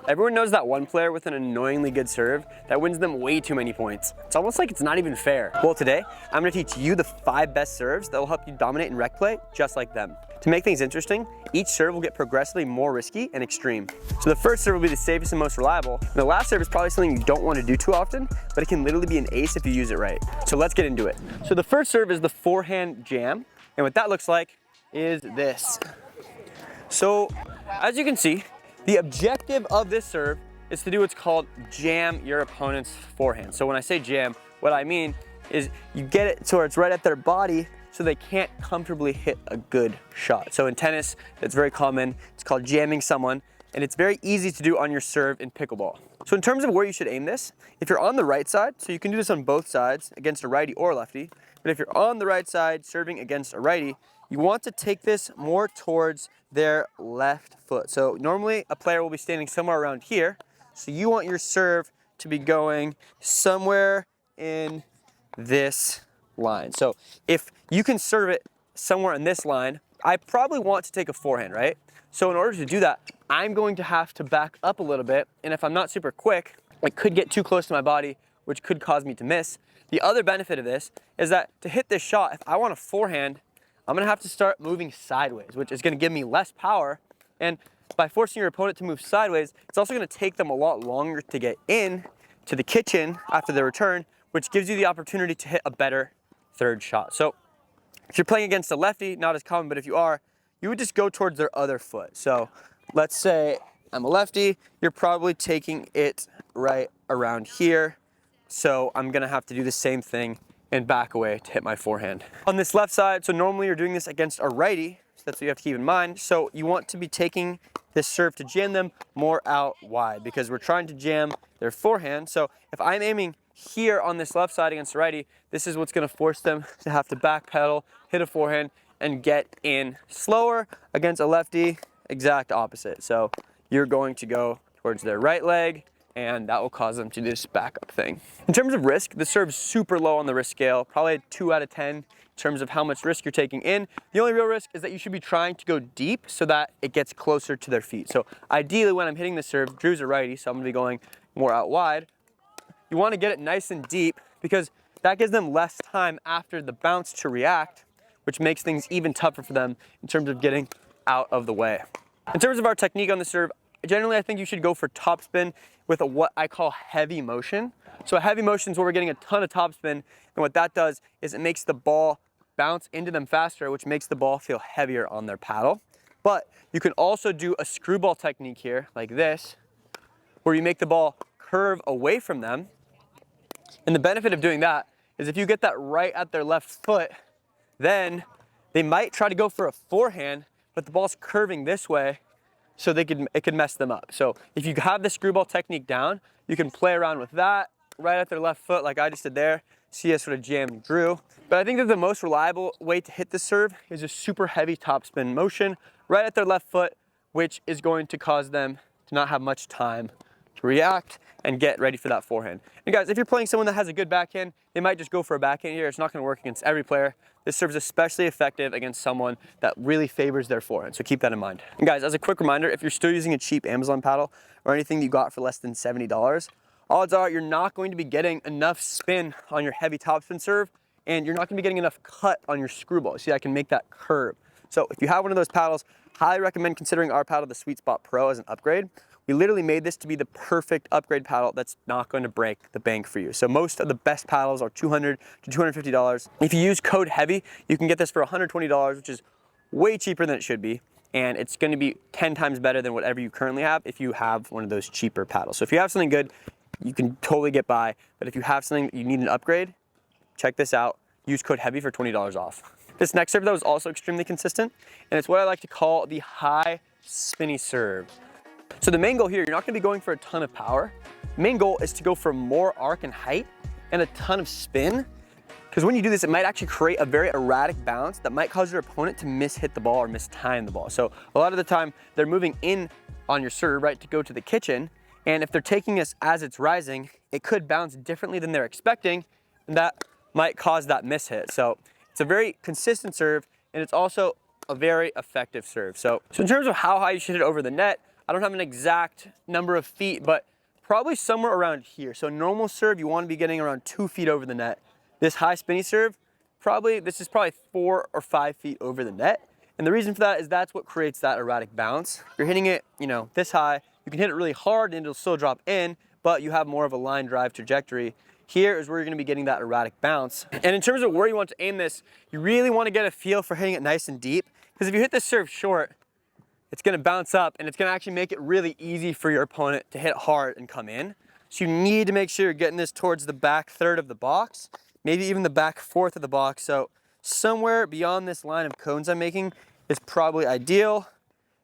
Everyone knows that one player with an annoyingly good serve that wins them way too many points. It's almost like it's not even fair. Well, today, I'm gonna teach you the 5 best serves that will help you dominate in rec play just like them. To make things interesting, each serve will get progressively more risky and extreme. So the first serve will be the safest and most reliable. And the last serve is probably something you don't want to do too often, but it can literally be an ace if you use it right. So let's get into it. So the first serve is the forehand jam. And what that looks like is this. So as you can see, the objective of this serve is to do what's called jam your opponent's forehand. So when I say jam, what I mean is you get it so it's right at their body so they can't comfortably hit a good shot. So in tennis, it's very common. It's called jamming someone, and it's very easy to do on your serve in pickleball. So in terms of where you should aim this, if you're on the right side, so you can do this on both sides against a righty or lefty, but if you're on the right side serving against a righty, you want to take this more towards their left foot. So normally a player will be standing somewhere around here. So you want your serve to be going somewhere in this line. So if you can serve it somewhere in this line, I probably want to take a forehand, right? So in order to do that, I'm going to have to back up a little bit. And if I'm not super quick, it could get too close to my body, which could cause me to miss. The other benefit of this is that to hit this shot, if I want a forehand, I'm gonna have to start moving sideways, which is gonna give me less power. And by forcing your opponent to move sideways, it's also gonna take them a lot longer to get in to the kitchen after their return, which gives you the opportunity to hit a better third shot. So if you're playing against a lefty, not as common, but if you are, you would just go towards their other foot. So let's say I'm a lefty, you're probably taking it right around here. So I'm gonna have to do the same thing and back away to hit my forehand. On this left side, so normally you're doing this against a righty, so that's what you have to keep in mind. So you want to be taking this serve to jam them more out wide because we're trying to jam their forehand. So if I'm aiming here on this left side against a righty, this is what's gonna force them to have to backpedal, hit a forehand, and get in slower. Against a lefty, exact opposite. So you're going to go towards their right leg, and that will cause them to do this backup thing. In terms of risk, the serve's super low on the risk scale, probably a 2 out of 10 in terms of how much risk you're taking in. The only real risk is that you should be trying to go deep so that it gets closer to their feet. So ideally when I'm hitting the serve, Drew's a righty, so I'm gonna be going more out wide. You wanna get it nice and deep because that gives them less time after the bounce to react, which makes things even tougher for them in terms of getting out of the way. In terms of our technique on the serve, generally I think you should go for topspin with a what I call heavy motion. So a heavy motion is where we're getting a ton of topspin, and what that does is it makes the ball bounce into them faster, which makes the ball feel heavier on their paddle. But you can also do a screwball technique here, like this, where you make the ball curve away from them. And the benefit of doing that is if you get that right at their left foot, then they might try to go for a forehand, but the ball's curving this way, so it could mess them up. So if you have the screwball technique down, you can play around with that right at their left foot like I just did there. See, I sort of jammed Drew. But I think that the most reliable way to hit the serve is a super heavy topspin motion right at their left foot, which is going to cause them to not have much time to react and get ready for that forehand. And guys, if you're playing someone that has a good backhand, they might just go for a backhand here. It's not gonna work against every player. This serve is especially effective against someone that really favors their forehand, so keep that in mind. And guys, as a quick reminder, if you're still using a cheap Amazon paddle or anything that you got for less than $70, odds are you're not going to be getting enough spin on your heavy topspin serve, and you're not gonna be getting enough cut on your screwball. See, I can make that curve. So if you have one of those paddles, highly recommend considering our paddle, the Sweet Spot Pro, as an upgrade. We literally made this to be the perfect upgrade paddle that's not going to break the bank for you. So most of the best paddles are $200 to $250. If you use code HEAVY, you can get this for $120, which is way cheaper than it should be. And it's going to be 10 times better than whatever you currently have if you have one of those cheaper paddles. So if you have something good, you can totally get by. But if you have something that you need an upgrade, check this out. Use code HEAVY for $20 off. This next serve though is also extremely consistent, and it's what I like to call the high spinny serve. So the main goal here, you're not gonna be going for a ton of power. The main goal is to go for more arc and height and a ton of spin, because when you do this, it might actually create a very erratic bounce that might cause your opponent to miss-hit the ball or mistime the ball. So a lot of the time, they're moving in on your serve, right, to go to the kitchen, and if they're taking this as it's rising, it could bounce differently than they're expecting, and that might cause that miss-hit. So it's a very consistent serve, and it's also a very effective serve. So in terms of how high you should hit it over the net, I don't have an exact number of feet, but probably somewhere around here. So normal serve, you want to be getting around 2 feet over the net. This high spinny serve, this is probably 4 or 5 feet over the net. And the reason for that is that's what creates that erratic bounce. You're hitting it, this high, you can hit it really hard and it'll still drop in, but you have more of a line drive trajectory. Here is where you're gonna be getting that erratic bounce. And in terms of where you want to aim this, you really wanna get a feel for hitting it nice and deep, because if you hit this serve short, it's gonna bounce up and it's gonna actually make it really easy for your opponent to hit hard and come in. So you need to make sure you're getting this towards the back third of the box, maybe even the back fourth of the box. So somewhere beyond this line of cones I'm making is probably ideal.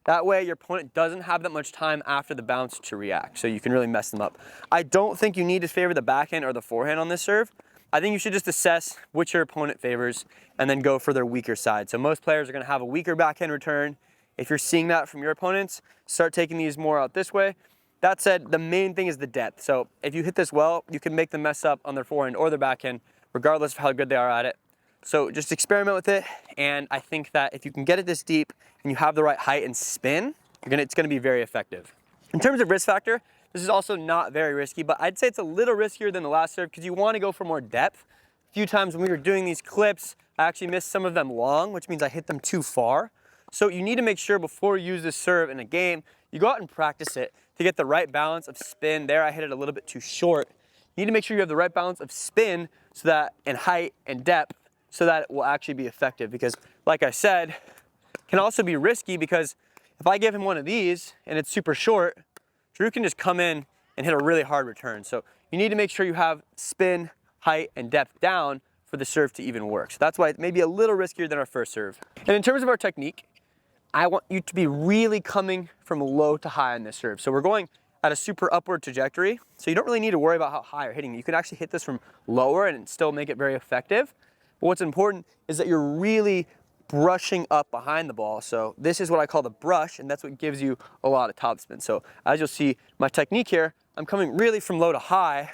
That way your opponent doesn't have that much time after the bounce to react, so you can really mess them up. I don't think you need to favor the backhand or the forehand on this serve. I think you should just assess which your opponent favors and then go for their weaker side. So most players are gonna have a weaker backhand return. If you're seeing that from your opponents, start taking these more out this way. That said, the main thing is the depth. So if you hit this well, you can make them mess up on their forehand or their backhand, regardless of how good they are at it. So just experiment with it, and I think that if you can get it this deep and you have the right height and spin, it's gonna be very effective. In terms of risk factor, this is also not very risky, but I'd say it's a little riskier than the last serve because you wanna go for more depth. A few times when we were doing these clips, I actually missed some of them long, which means I hit them too far. So you need to make sure before you use this serve in a game, you go out and practice it to get the right balance of spin. There I hit it a little bit too short. You need to make sure you have the right balance of spin so that, and height and depth, so that it will actually be effective. Because like I said, it can also be risky because if I give him one of these and it's super short, Drew can just come in and hit a really hard return. So you need to make sure you have spin, height, and depth down for the serve to even work. So that's why it may be a little riskier than our first serve. And in terms of our technique, I want you to be really coming from low to high on this serve. So we're going at a super upward trajectory. So you don't really need to worry about how high you're hitting. You can actually hit this from lower and still make it very effective. But what's important is that you're really brushing up behind the ball. So this is what I call the brush, and that's what gives you a lot of topspin. So as you'll see, my technique here, I'm coming really from low to high,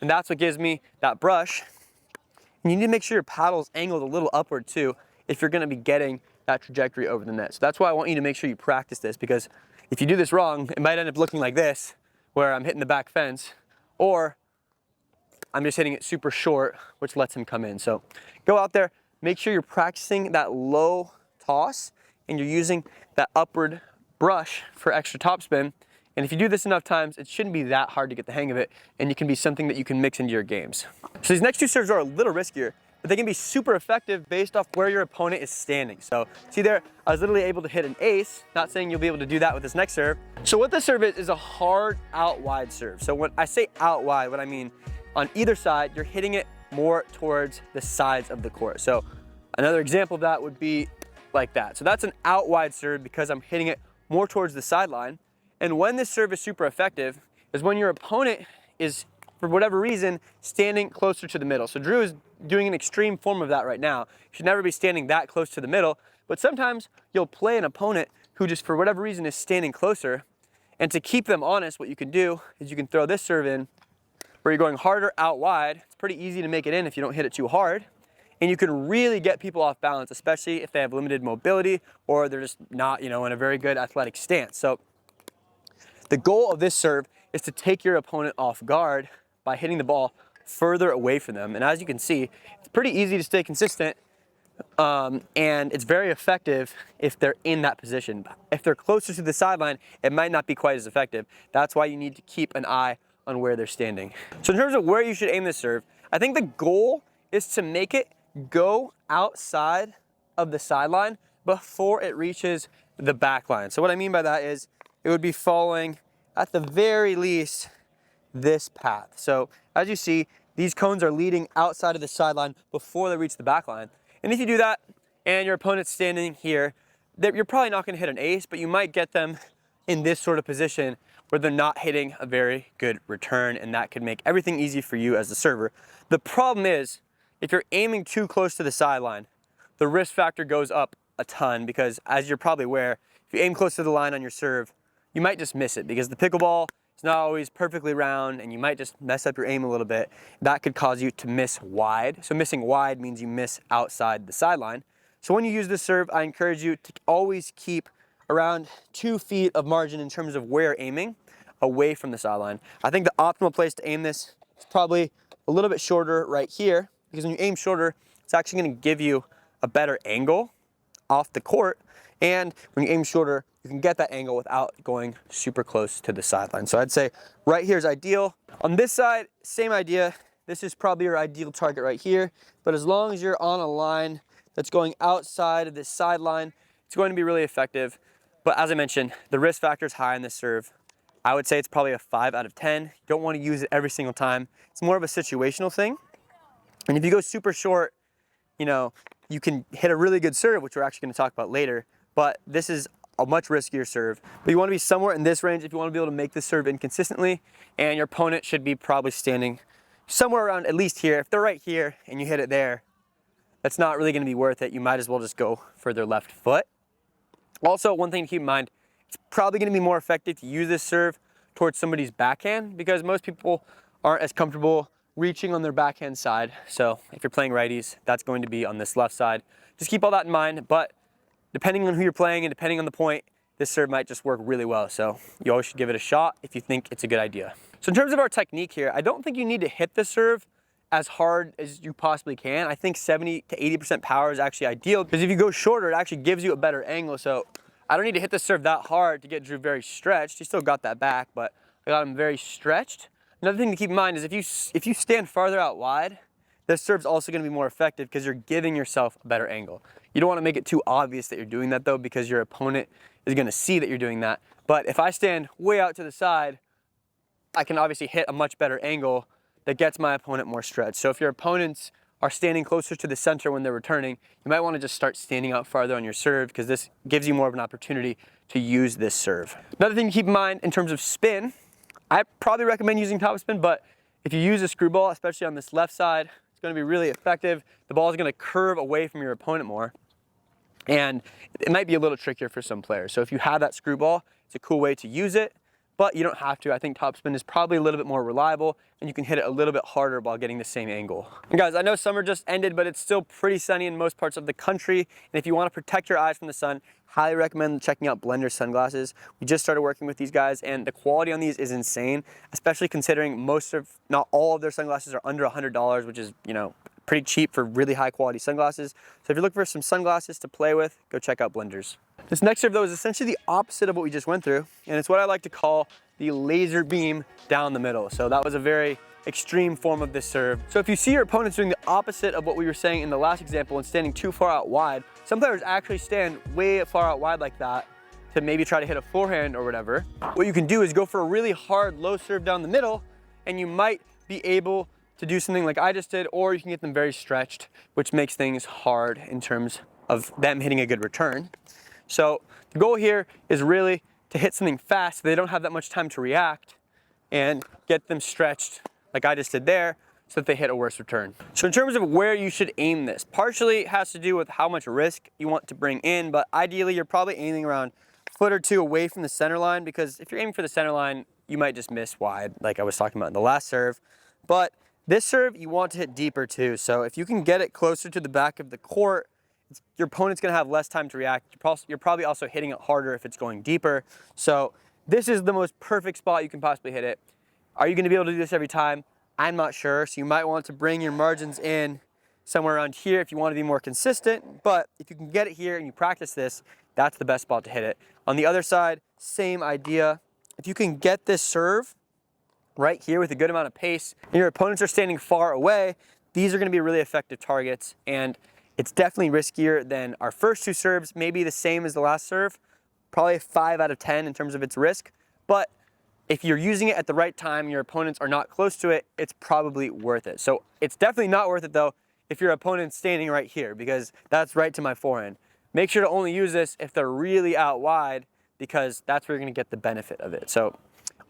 and that's what gives me that brush. And you need to make sure your paddle's angled a little upward too if you're gonna be getting that trajectory over the net. So that's why I want you to make sure you practice this, because if you do this wrong, it might end up looking like this, where I'm hitting the back fence, or I'm just hitting it super short, which lets him come in. So go out there, make sure you're practicing that low toss and you're using that upward brush for extra topspin. And if you do this enough times, it shouldn't be that hard to get the hang of it, and it can be something that you can mix into your games. So these next two serves are a little riskier, but they can be super effective based off where your opponent is standing. So see there, I was literally able to hit an ace, not saying you'll be able to do that with this next serve. So what this serve is a hard out wide serve. So when I say out wide, what I mean, on either side, you're hitting it more towards the sides of the court. So another example of that would be like that. So that's an out wide serve because I'm hitting it more towards the sideline. And when this serve is super effective is when your opponent is, for whatever reason, standing closer to the middle. So Drew is doing an extreme form of that right now. You should never be standing that close to the middle, but sometimes you'll play an opponent who just for whatever reason is standing closer. And to keep them honest, what you can do is you can throw this serve in where you're going harder out wide. It's pretty easy to make it in if you don't hit it too hard. And you can really get people off balance, especially if they have limited mobility or they're just not, in a very good athletic stance. So the goal of this serve is to take your opponent off guard by hitting the ball further away from them. And as you can see, it's pretty easy to stay consistent, and it's very effective if they're in that position. If they're closer to the sideline, it might not be quite as effective. That's why you need to keep an eye on where they're standing. So in terms of where you should aim this serve, I think the goal is to make it go outside of the sideline before it reaches the back line. So what I mean by that is it would be following, at the very least, this path. So as you see, these cones are leading outside of the sideline before they reach the back line. And if you do that and your opponent's standing here, you're probably not going to hit an ace, but you might get them in this sort of position where they're not hitting a very good return, and that could make everything easy for you as the server. The problem is, if you're aiming too close to the sideline, the risk factor goes up a ton because, as you're probably aware, if you aim close to the line on your serve, you might just miss it because the pickleball is not always perfectly round and you might just mess up your aim a little bit. That could cause you to miss wide. So missing wide means you miss outside the sideline. So when you use this serve, I encourage you to always keep around 2 feet of margin in terms of where you're aiming away from the sideline. I think the optimal place to aim this is probably a little bit shorter right here, because when you aim shorter, it's actually going to give you a better angle off the court. And when you aim shorter, you can get that angle without going super close to the sideline. So I'd say right here is ideal. On this side, same idea. This is probably your ideal target right here. But as long as you're on a line that's going outside of this sideline, it's going to be really effective. But as I mentioned, the risk factor is high in this serve. I would say it's probably a 5 out of 10. You don't want to use it every single time. It's more of a situational thing. And if you go super short, you know, you can hit a really good serve, which we're actually going to talk about later. But this is a much riskier serve. But you want to be somewhere in this range if you want to be able to make this serve inconsistently. And your opponent should be probably standing somewhere around at least here. If they're right here and you hit it there, that's not really going to be worth it. You might as well just go for their left foot. Also, one thing to keep in mind, it's probably going to be more effective to use this serve towards somebody's backhand, because most people aren't as comfortable reaching on their backhand side. So if you're playing righties, that's going to be on this left side. Just keep all that in mind. But depending on who you're playing and depending on the point, this serve might just work really well. So you always should give it a shot if you think it's a good idea. So in terms of our technique here, I don't think you need to hit the serve as hard as you possibly can. I think 70 to 80% power is actually ideal, because if you go shorter, it actually gives you a better angle. So I don't need to hit the serve that hard to get Drew very stretched. He still got that back, but I got him very stretched. Another thing to keep in mind is if you stand farther out wide, this serve's also going to be more effective because you're giving yourself a better angle. You don't want to make it too obvious that you're doing that though, because your opponent is going to see that you're doing that. But if I stand way out to the side, I can obviously hit a much better angle that gets my opponent more stretched. So if your opponents are standing closer to the center when they're returning, you might want to just start standing out farther on your serve, because this gives you more of an opportunity to use this serve. Another thing to keep in mind in terms of spin, I probably recommend using topspin, but if you use a screw ball, especially on this left side, it's going to be really effective. The ball is going to curve away from your opponent more, and it might be a little trickier for some players. So if you have that screw ball, it's a cool way to use it, but you don't have to. I think topspin is probably a little bit more reliable, and you can hit it a little bit harder while getting the same angle. And guys, I know summer just ended, but it's still pretty sunny in most parts of the country. And if you want to protect your eyes from the sun, highly recommend checking out Blender sunglasses. We just started working with these guys, and the quality on these is insane, especially considering not all of their sunglasses are under $100, which is, you know, pretty cheap for really high quality sunglasses. So if you're looking for some sunglasses to play with, go check out Blenders. This next serve though is essentially the opposite of what we just went through, and it's what I like to call the laser beam down the middle. So that was a very extreme form of this serve. So if you see your opponents doing the opposite of what we were saying in the last example and standing too far out wide, some players actually stand way far out wide like that to maybe try to hit a forehand or whatever. What you can do is go for a really hard low serve down the middle, and you might be able to do something like I just did, or you can get them very stretched, which makes things hard in terms of them hitting a good return. So the goal here is really to hit something fast so they don't have that much time to react, and get them stretched like I just did there so that they hit a worse return. So in terms of where you should aim this, partially it has to do with how much risk you want to bring in, but ideally you're probably aiming around a foot or two away from the center line, because if you're aiming for the center line, you might just miss wide like I was talking about in the last serve. But this serve you want to hit deeper too. So if you can get it closer to the back of the court, your opponent's going to have less time to react. You're probably also hitting it harder if it's going deeper. So this is the most perfect spot you can possibly hit it. Are you going to be able to do this every time? I'm not sure. So you might want to bring your margins in somewhere around here if you want to be more consistent. But if you can get it here and you practice this, that's the best spot to hit it. On the other side, same idea. If you can get this serve right here with a good amount of pace, and your opponents are standing far away, these are going to be really effective targets. And it's definitely riskier than our first two serves, maybe the same as the last serve, probably a 5 out of 10 in terms of its risk. But if you're using it at the right time and your opponents are not close to it, it's probably worth it. So it's definitely not worth it though if your opponent's standing right here, because that's right to my forehand. Make sure to only use this if they're really out wide, because that's where you're going to get the benefit of it. So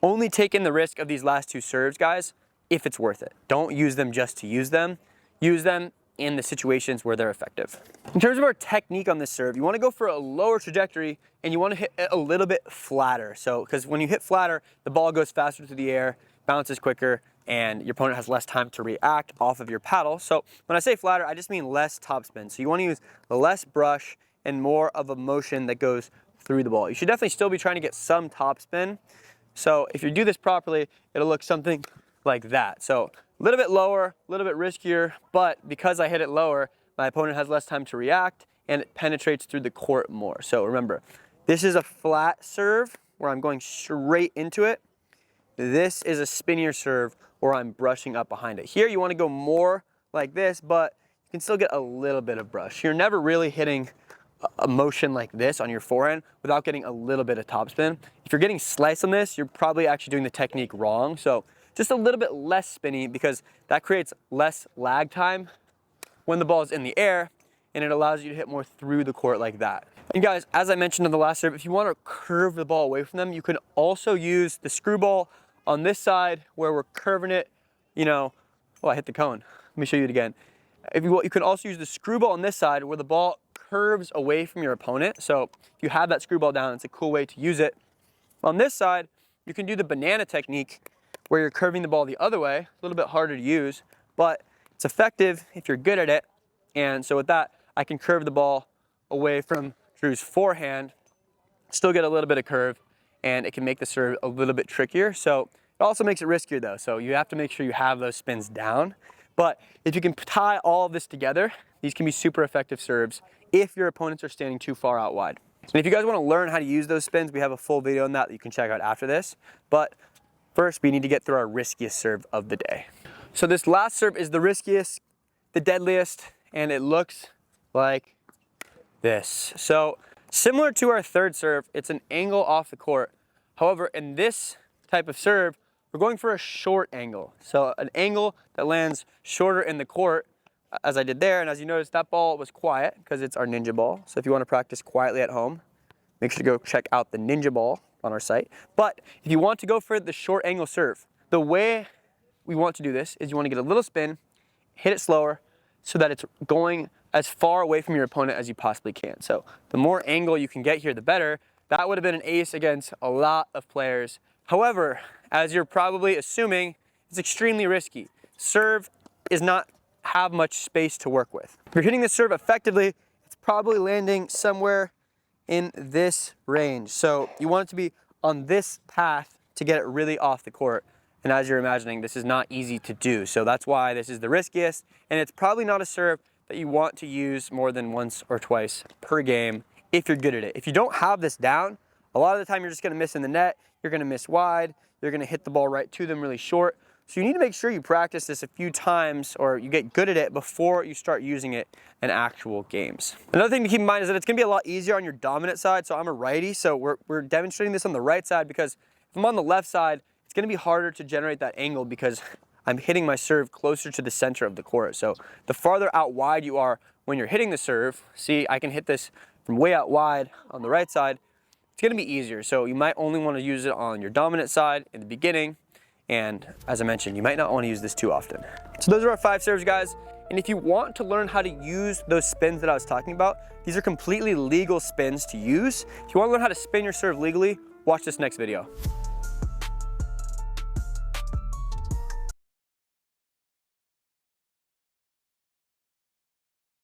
only take in the risk of these last two serves, guys, if it's worth it. Don't use them just to use them. Use them in the situations where they're effective. In terms of our technique on this serve, you want to go for a lower trajectory, and you want to hit it a little bit flatter. So, because when you hit flatter, the ball goes faster through the air, bounces quicker, and your opponent has less time to react off of your paddle. So when I say flatter, I just mean less topspin. So you want to use less brush and more of a motion that goes through the ball. You should definitely still be trying to get some top spin. So if you do this properly, it'll look something like that. So a little bit lower, a little bit riskier, but because I hit it lower, my opponent has less time to react and it penetrates through the court more. So remember, this is a flat serve where I'm going straight into it. This is a spinnier serve where I'm brushing up behind it. Here you want to go more like this, but you can still get a little bit of brush. You're never really hitting a motion like this on your forehand without getting a little bit of topspin. If you're getting sliced on this, you're probably actually doing the technique wrong. So just a little bit less spinny because that creates less lag time when the ball is in the air, and it allows you to hit more through the court like that. And guys, as I mentioned in the last serve, if you want to curve the ball away from them, you can also use the screwball on this side where we're curving it, you know, oh, I hit the cone. Let me show you it again. You can also use the screwball on this side where the ball curves away from your opponent. So if you have that screwball down, it's a cool way to use it. On this side, you can do the banana technique where you're curving the ball the other way. A little bit harder to use, but it's effective if you're good at it. And so with that, I can curve the ball away from Drew's forehand, still get a little bit of curve, and it can make the serve a little bit trickier. So it also makes it riskier though. So you have to make sure you have those spins down. But if you can tie all of this together, these can be super effective serves if your opponents are standing too far out wide. And if you guys want to learn how to use those spins, we have a full video on that you can check out after this. But first, we need to get through our riskiest serve of the day. So this last serve is the riskiest, the deadliest, and it looks like this. So similar to our third serve, it's an angle off the court. However, in this type of serve, we're going for a short angle. So an angle that lands shorter in the court, as I did there. And as you notice, that ball was quiet because it's our ninja ball. So if you want to practice quietly at home, make sure to go check out the ninja ball on our site. But if you want to go for the short angle serve, the way we want to do this is you want to get a little spin, hit it slower so that it's going as far away from your opponent as you possibly can. So the more angle you can get here, the better. That would have been an ace against a lot of players. However, as you're probably assuming, it's extremely risky. Serve is not have much space to work with. If you're hitting the serve effectively, it's probably landing somewhere in this range. So you want it to be on this path to get it really off the court. And as you're imagining, this is not easy to do. So that's why this is the riskiest. And it's probably not a serve that you want to use more than once or twice per game if you're good at it. If you don't have this down, a lot of the time you're just gonna miss in the net, you're gonna miss wide, you're gonna hit the ball right to them really short. So you need to make sure you practice this a few times or you get good at it before you start using it in actual games. Another thing to keep in mind is that it's gonna be a lot easier on your dominant side. So I'm a righty, so we're demonstrating this on the right side because if I'm on the left side, it's gonna be harder to generate that angle because I'm hitting my serve closer to the center of the court. So the farther out wide you are when you're hitting the serve, see, I can hit this from way out wide on the right side, it's gonna be easier. So you might only wanna use it on your dominant side in the beginning. And as I mentioned, you might not wanna use this too often. So those are our 5 serves, guys. And if you want to learn how to use those spins that I was talking about, these are completely legal spins to use. If you wanna learn how to spin your serve legally, watch this next video.